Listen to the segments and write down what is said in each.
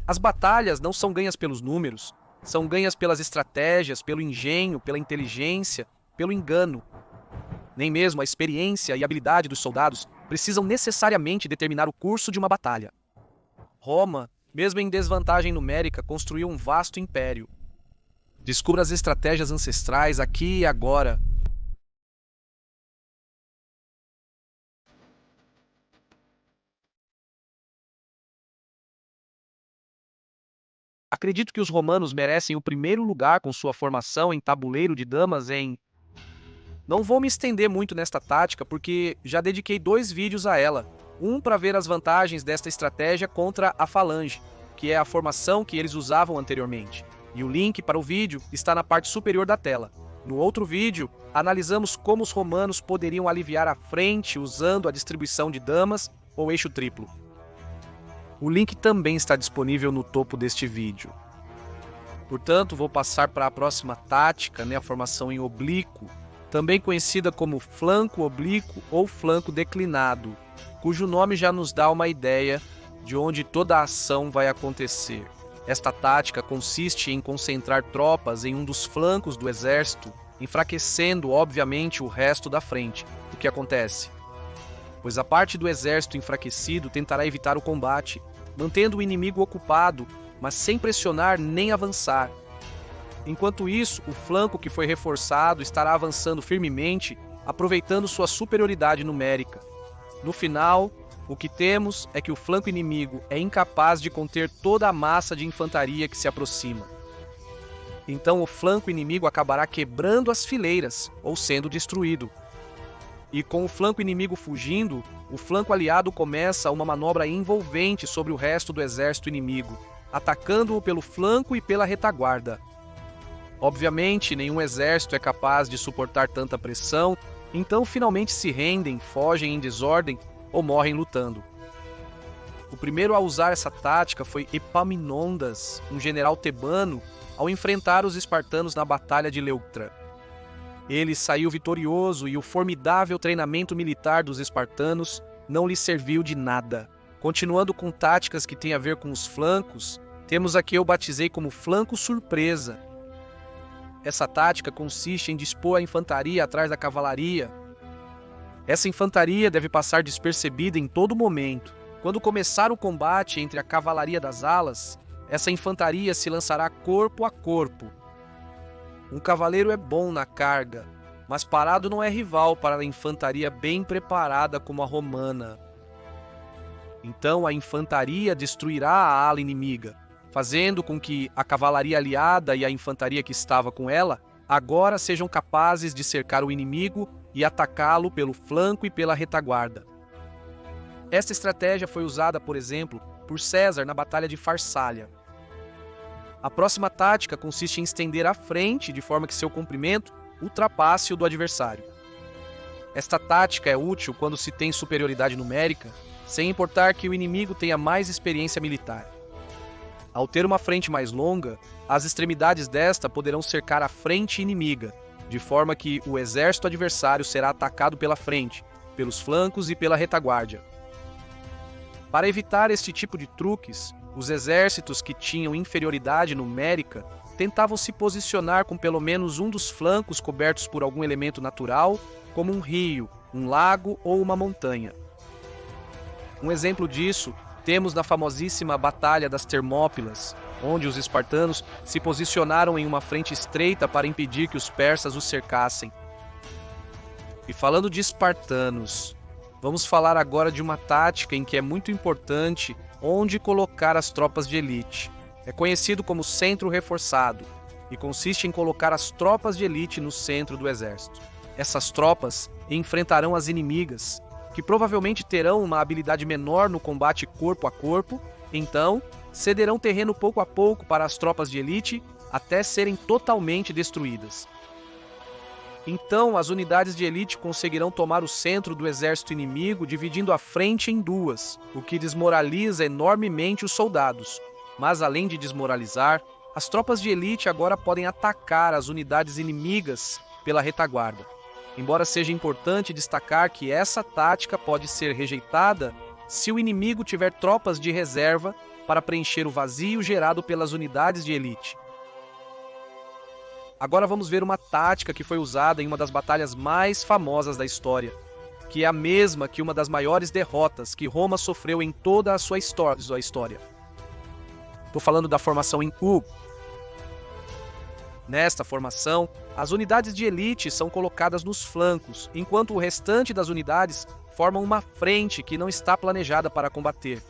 As batalhas não são ganhas pelos números, são ganhas pelas estratégias, pelo engenho, pela inteligência, pelo engano. Nem mesmo a experiência e habilidade dos soldados precisam necessariamente determinar o curso de uma batalha. Roma, mesmo em desvantagem numérica, construiu um vasto império. Descubra as estratégias ancestrais aqui e agora. Acredito que os romanos merecem o primeiro lugar com sua formação em tabuleiro de damas em... Não vou me estender muito nesta tática porque já dediquei 2 vídeos a ela. Um para ver as vantagens desta estratégia contra a falange, que é a formação que eles usavam anteriormente. E o link para o vídeo está na parte superior da tela. No outro vídeo, analisamos como os romanos poderiam aliviar a frente usando a distribuição de damas ou eixo triplo. O link também está disponível no topo deste vídeo. Portanto, vou passar para a próxima tática, a formação em oblíquo, também conhecida como flanco oblíquo ou flanco declinado, cujo nome já nos dá uma ideia de onde toda a ação vai acontecer. Esta tática consiste em concentrar tropas em um dos flancos do exército, enfraquecendo, obviamente, o resto da frente. O que acontece? Pois a parte do exército enfraquecido tentará evitar o combate, mantendo o inimigo ocupado, mas sem pressionar nem avançar. Enquanto isso, o flanco que foi reforçado estará avançando firmemente, aproveitando sua superioridade numérica. No final, o que temos é que o flanco inimigo é incapaz de conter toda a massa de infantaria que se aproxima. Então o flanco inimigo acabará quebrando as fileiras, ou sendo destruído. E com o flanco inimigo fugindo, o flanco aliado começa uma manobra envolvente sobre o resto do exército inimigo, atacando-o pelo flanco e pela retaguarda. Obviamente, nenhum exército é capaz de suportar tanta pressão, então finalmente se rendem, fogem em desordem ou morrem lutando. O primeiro a usar essa tática foi Epaminondas, um general tebano, ao enfrentar os espartanos na Batalha de Leuctra. Ele saiu vitorioso e o formidável treinamento militar dos espartanos não lhe serviu de nada. Continuando com táticas que têm a ver com os flancos, temos a que eu batizei como flanco surpresa. Essa tática consiste em dispor a infantaria atrás da cavalaria. Essa infantaria deve passar despercebida em todo momento. Quando começar o combate entre a cavalaria das alas, essa infantaria se lançará corpo a corpo. Um cavaleiro é bom na carga, mas parado não é rival para a infantaria bem preparada como a romana. Então a infantaria destruirá a ala inimiga, fazendo com que a cavalaria aliada e a infantaria que estava com ela agora sejam capazes de cercar o inimigo e atacá-lo pelo flanco e pela retaguarda. Esta estratégia foi usada, por exemplo, por César na Batalha de Farsália. A próxima tática consiste em estender a frente de forma que seu comprimento ultrapasse o do adversário. Esta tática é útil quando se tem superioridade numérica, sem importar que o inimigo tenha mais experiência militar. Ao ter uma frente mais longa, as extremidades desta poderão cercar a frente inimiga, de forma que o exército adversário será atacado pela frente, pelos flancos e pela retaguarda. Para evitar este tipo de truques, os exércitos que tinham inferioridade numérica tentavam se posicionar com pelo menos um dos flancos cobertos por algum elemento natural, como um rio, um lago ou uma montanha. Um exemplo disso temos na famosíssima Batalha das Termópilas, onde os espartanos se posicionaram em uma frente estreita para impedir que os persas os cercassem. E falando de espartanos, vamos falar agora de uma tática em que é muito importante onde colocar as tropas de elite. É conhecido como centro reforçado e consiste em colocar as tropas de elite no centro do exército. Essas tropas enfrentarão as inimigas, que provavelmente terão uma habilidade menor no combate corpo a corpo, então cederão terreno pouco a pouco para as tropas de elite até serem totalmente destruídas. Então as unidades de elite conseguirão tomar o centro do exército inimigo, dividindo a frente em duas, o que desmoraliza enormemente os soldados. Mas além de desmoralizar, as tropas de elite agora podem atacar as unidades inimigas pela retaguarda. Embora seja importante destacar que essa tática pode ser rejeitada se o inimigo tiver tropas de reserva para preencher o vazio gerado pelas unidades de elite. Agora vamos ver uma tática que foi usada em uma das batalhas mais famosas da história, que é a mesma que uma das maiores derrotas que Roma sofreu em toda a sua história. Estou falando da formação em U. Nesta formação, as unidades de elite são colocadas nos flancos, enquanto o restante das unidades formam uma frente que não está planejada para combater.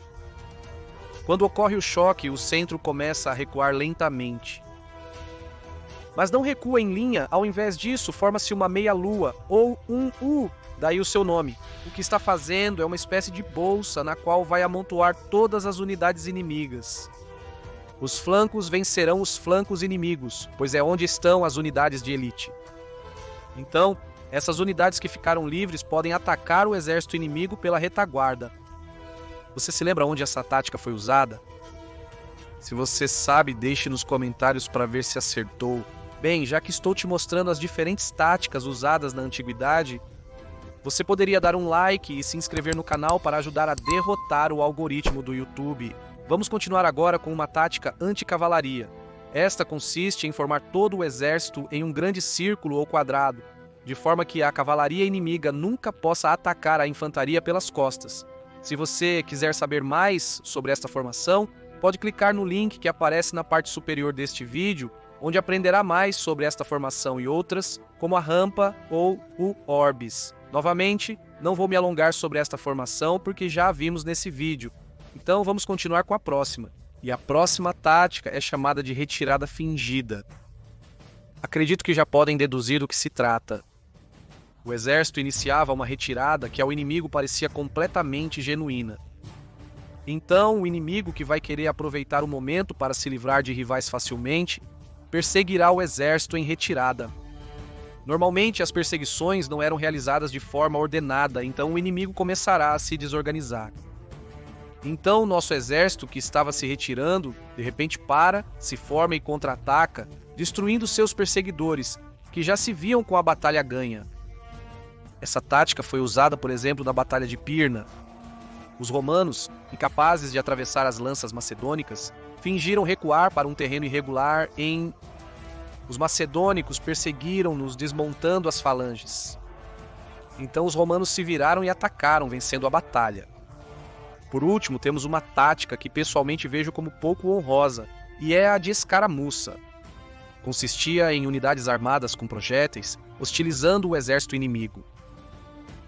Quando ocorre o choque, o centro começa a recuar lentamente. Mas não recua em linha, ao invés disso, forma-se uma meia-lua, ou um U, daí o seu nome. O que está fazendo é uma espécie de bolsa na qual vai amontoar todas as unidades inimigas. Os flancos vencerão os flancos inimigos, pois é onde estão as unidades de elite. Então, essas unidades que ficaram livres podem atacar o exército inimigo pela retaguarda. Você se lembra onde essa tática foi usada? Se você sabe, deixe nos comentários para ver se acertou. Bem, já que estou te mostrando as diferentes táticas usadas na antiguidade, você poderia dar um like e se inscrever no canal para ajudar a derrotar o algoritmo do YouTube. Vamos continuar agora com uma tática anti-cavalaria. Esta consiste em formar todo o exército em um grande círculo ou quadrado, de forma que a cavalaria inimiga nunca possa atacar a infantaria pelas costas. Se você quiser saber mais sobre esta formação, pode clicar no link que aparece na parte superior deste vídeo, onde aprenderá mais sobre esta formação e outras, como a rampa ou o orbis. Novamente, não vou me alongar sobre esta formação porque já a vimos nesse vídeo. Então vamos continuar com a próxima. E a próxima tática é chamada de retirada fingida. Acredito que já podem deduzir do que se trata. O exército iniciava uma retirada que ao inimigo parecia completamente genuína. Então, o inimigo, que vai querer aproveitar o momento para se livrar de rivais facilmente, perseguirá o exército em retirada. Normalmente, as perseguições não eram realizadas de forma ordenada, então o inimigo começará a se desorganizar. Então, nosso exército, que estava se retirando, de repente para, se forma e contra-ataca, destruindo seus perseguidores, que já se viam com a batalha ganha. Essa tática foi usada, por exemplo, na Batalha de Pirna. Os romanos, incapazes de atravessar as lanças macedônicas, fingiram recuar para um terreno irregular em... Os macedônicos perseguiram-nos desmontando as falanges. Então os romanos se viraram e atacaram, vencendo a batalha. Por último, temos uma tática que pessoalmente vejo como pouco honrosa, e é a de escaramuça. Consistia em unidades armadas com projéteis, hostilizando o exército inimigo.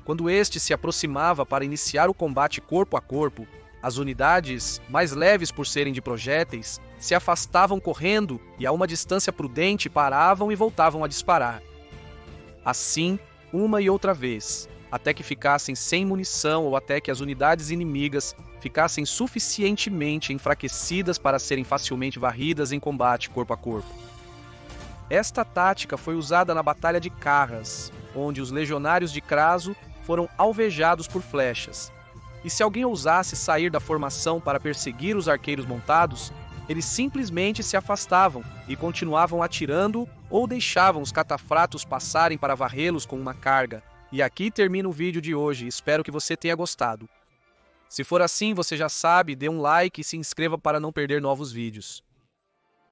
Quando este se aproximava para iniciar o combate corpo a corpo, as unidades, mais leves por serem de projéteis, se afastavam correndo e a uma distância prudente paravam e voltavam a disparar. Assim, uma e outra vez, até que ficassem sem munição ou até que as unidades inimigas ficassem suficientemente enfraquecidas para serem facilmente varridas em combate corpo a corpo. Esta tática foi usada na Batalha de Carras, onde os legionários de Craso foram alvejados por flechas. E se alguém ousasse sair da formação para perseguir os arqueiros montados, eles simplesmente se afastavam e continuavam atirando ou deixavam os catafratos passarem para varrê-los com uma carga. E aqui termina o vídeo de hoje, espero que você tenha gostado. Se for assim, você já sabe, dê um like e se inscreva para não perder novos vídeos.